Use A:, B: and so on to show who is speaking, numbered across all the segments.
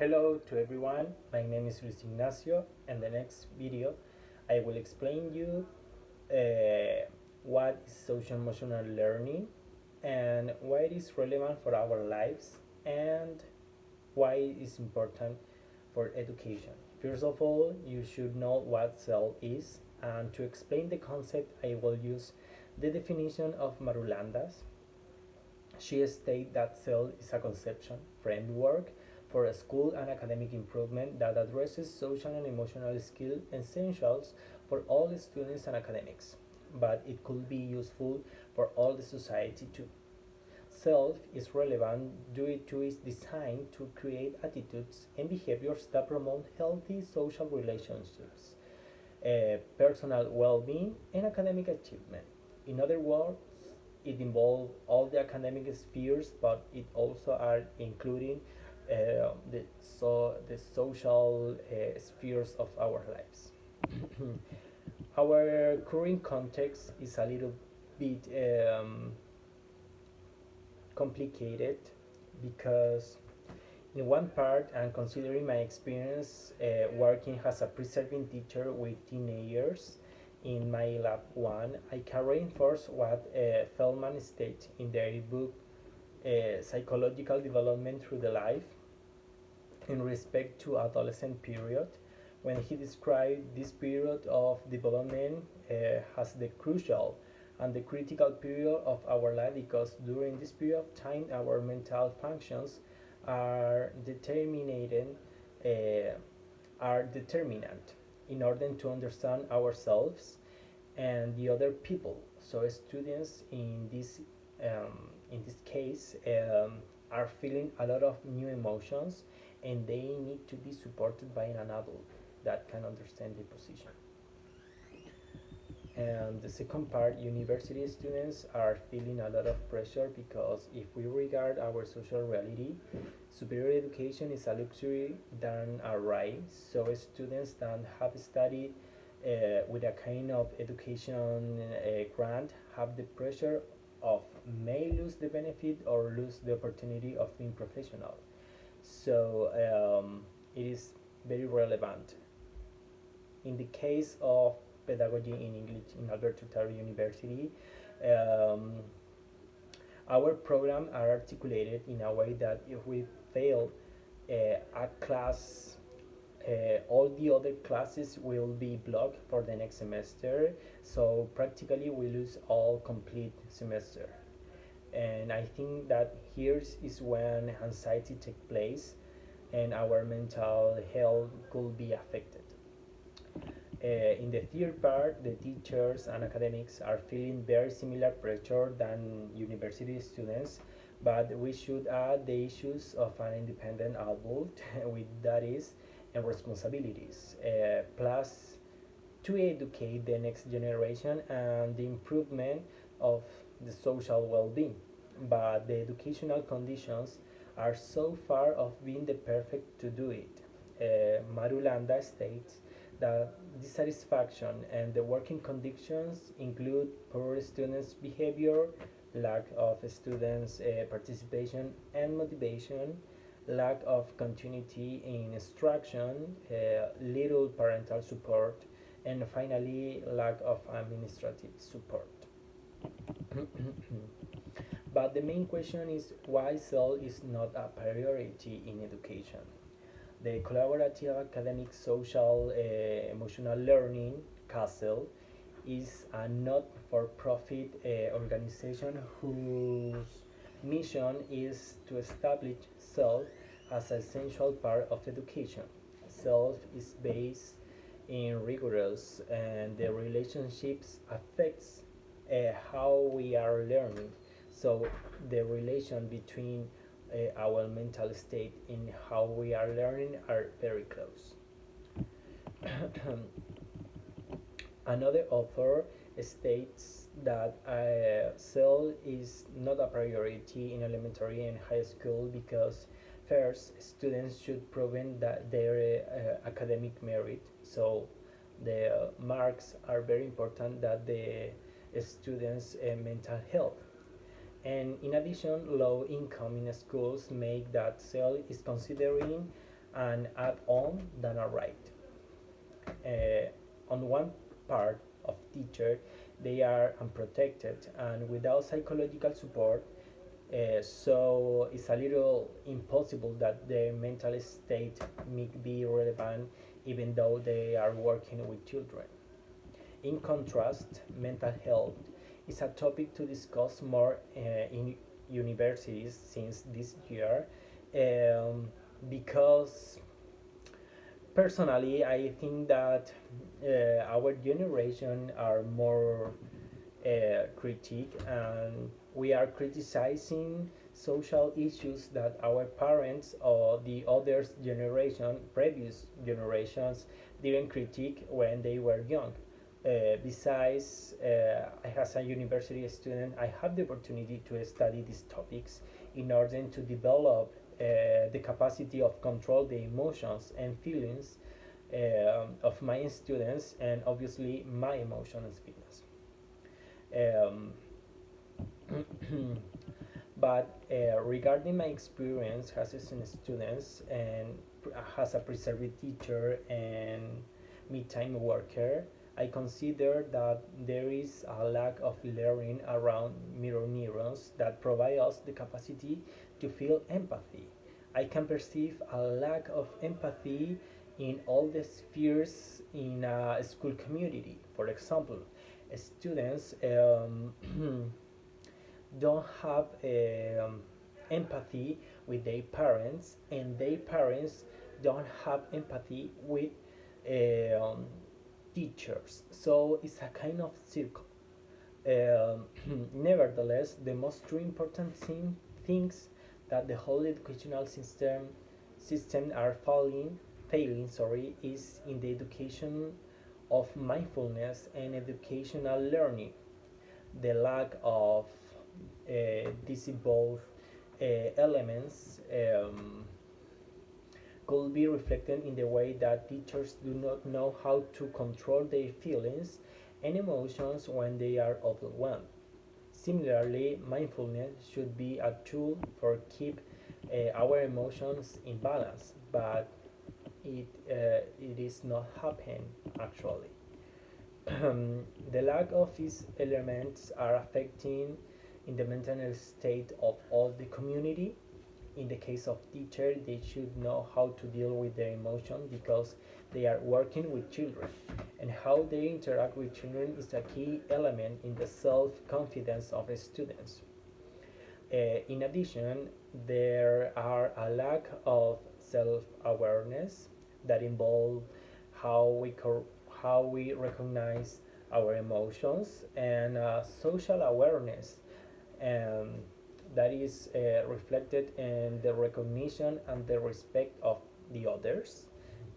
A: Hello to everyone, my name is Ignacio. In the next video I will explain you what is social-emotional learning and why it is relevant for our lives and why it is important for education. First of all, you should know what self is, and to explain the concept I will use the definition of Marulandas. She states that CEL is a conception framework for a school and academic improvement that addresses social and emotional skills essentials for all students and academics, but it could be useful for all the society too. Self is relevant due to its design to create attitudes and behaviors that promote healthy social relationships, personal well-being, and academic achievement. In other words, it involves all the academic spheres, but it also are including the social spheres of our lives. Our current context is a little bit complicated because in one part, and considering my experience working as a preserving teacher with teenagers in my lab 1, I can reinforce what Feldman states in their book Psychological Development Through the Life in respect to adolescent period, when he described this period of development as the crucial and the critical period of our life, because during this period of time our mental functions are determinant in order to understand ourselves and the other people. So students in this case are feeling a lot of new emotions, and they need to be supported by an adult that can understand the position. And the second part, university students are feeling a lot of pressure because if we regard our social reality, superior education is a luxury than a right. So students that have studied with a kind of education grant have the pressure of may lose the benefit or lose the opportunity of being professional. So it is very relevant. In the case of pedagogy in English in Alberto Tari University, our programs are articulated in a way that if we fail a class, all the other classes will be blocked for the next semester. So practically we lose all complete semester. And I think that here is when anxiety takes place and our mental health could be affected. In the third part, the teachers and academics are feeling very similar pressure than university students, but we should add the issues of an independent adult with duties and responsibilities, plus to educate the next generation and the improvement of the social well-being. But the educational conditions are so far of being the perfect to do it. Marulanda states that dissatisfaction and the working conditions include poor students' behavior, lack of students' participation and motivation, lack of continuity in instruction, little parental support, and finally, lack of administrative support. But the main question is why CEL is not a priority in education. The Collaborative Academic Social Emotional Learning, CASEL, is a not-for-profit organization whose mission is to establish self as an essential part of education. Self is based in rigorous, and the relationships affects how we are learning. So the relation between our mental state and how we are learning are very close. Another author states that CEL is not a priority in elementary and high school because first, students should prove that their academic merit. So the marks are very important that the students' mental health. And in addition, low income in schools make that CEL is considering and add on than a right. On one part of teacher, they are unprotected and without psychological support, so it's a little impossible that their mental state may be relevant even though they are working with children. In contrast, mental health is a topic to discuss more in universities since this year, um, because personally I think that our generation are more critique and we are criticizing social issues that our parents or the other generation previous generations didn't critique when they were young. Besides, as a university student, I have the opportunity to study these topics in order to develop the capacity of control the emotions and feelings of my students and obviously my emotions and feelings. Um, but regarding my experience as a student and as a preserved teacher and mid-time worker, I consider that there is a lack of learning around mirror neurons that provide us the capacity to feel empathy. I can perceive a lack of empathy in all the spheres in a school community. For example, students don't have empathy with their parents, and their parents don't have empathy with um, teachers. So it's a kind of circle. Nevertheless, the most true important things that the whole educational system are failing, sorry, is in the education of mindfulness and educational learning. The lack of these both elements could be reflected in the way that teachers do not know how to control their feelings and emotions when they are overwhelmed. Similarly, mindfulness should be a tool for keep our emotions in balance, but it is not happening actually. The lack of these elements are affecting in the mental state of all the community. In the case of teacher, they should know how to deal with their emotion because they are working with children, and how they interact with children is a key element in the self-confidence of students. In addition, there are a lack of self-awareness that involve how how we recognize our emotions and social awareness, and that is reflected in the recognition and the respect of the others,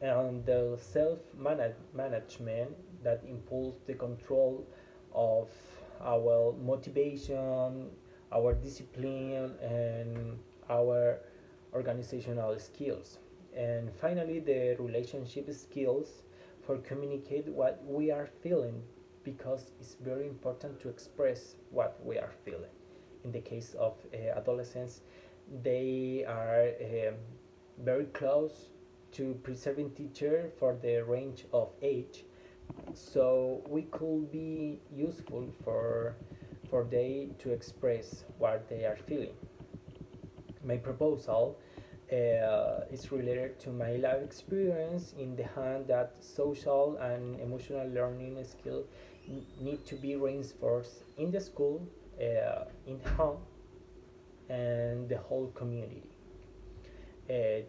A: and the self management that impulse the control of our motivation, our discipline, and our organizational skills. And finally, the relationship skills for communicate what we are feeling, because it's very important to express what we are feeling. In the case of adolescents, they are very close to preserving teacher for the range of age, so we could be useful for they to express what they are feeling. My proposal is related to my life experience in the hand that social and emotional learning skill need to be reinforced in the school, in home, and the whole community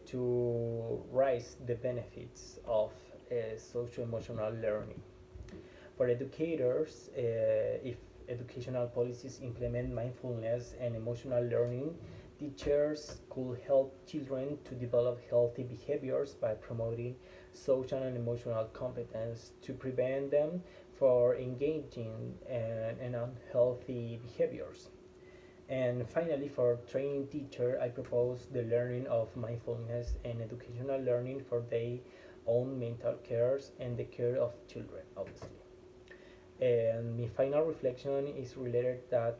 A: to raise the benefits of socio-emotional learning. For educators, if educational policies implement mindfulness and emotional learning, teachers could help children to develop healthy behaviors by promoting social and emotional competence to prevent them from engaging in unhealthy behaviors. And finally, for training teacher, I propose the learning of mindfulness and educational learning for their own mental cares and the care of children, obviously. And my final reflection is related that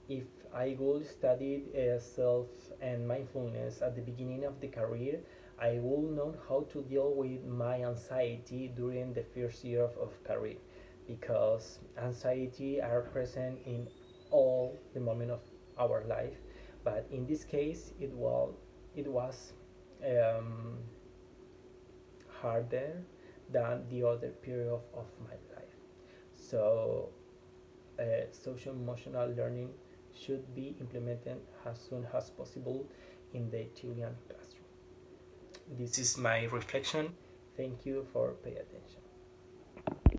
A: if I would study self and mindfulness at the beginning of the career, I will know how to deal with my anxiety during the first year of career, because anxiety are present in all the moment of our life, but in this case it was um, harder than the other period of my life. So social-emotional learning should be implemented as soon as possible in the Chilean classroom. This is my reflection. Thank you for paying attention.